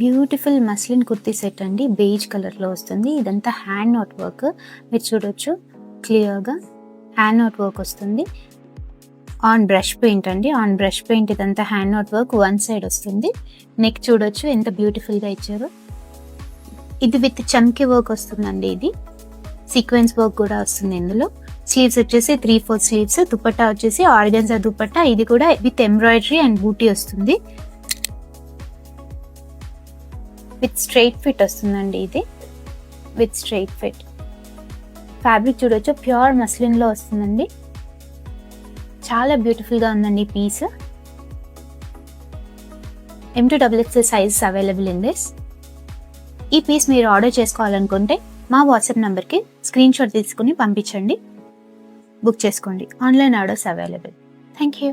Beautiful muslin kurti set అండి, beige కలర్లో వస్తుంది. ఇదంతా హ్యాండ్ నాట్ వర్క్, మీరు చూడొచ్చు క్లియర్గా హ్యాండ్ నాట్ వర్క్ వస్తుంది. ఆన్ బ్రష్ పెయింట్ అండి, ఆన్ బ్రష్ పెయింట్. ఇదంతా hand not work, one side వస్తుంది. నెక్ చూడొచ్చు ఎంత బ్యూటిఫుల్గా ఇచ్చారు. ఇది విత్ చమ్కీ వర్క్ వస్తుందండి, ఇది సీక్వెన్స్ వర్క్ కూడా వస్తుంది ఇందులో. స్లీవ్స్ వచ్చేసి 3/4 స్లీవ్స్, దుపట్టా వచ్చేసి ఆర్గన్జా దుపట్టా, ఇది కూడా విత్ ఎంబ్రాయిడరీ అండ్ బూటీ వస్తుంది. విత్ స్ట్రైట్ ఫిట్ వస్తుందండి, ఇది విత్ స్ట్రైట్ ఫిట్. ఫ్యాబ్రిక్ చూడొచ్చు ప్యూర్ మస్లిన్లో వస్తుందండి, చాలా బ్యూటిఫుల్గా ఉందండి piece. M2XXL sizes available in this. ఈ పీస్ మీరు ఆర్డర్ చేసుకోవాలనుకుంటే మా వాట్సాప్ నెంబర్కి స్క్రీన్ షాట్ తీసుకుని పంపించండి, బుక్ చేసుకోండి. Online orders available. Thank you.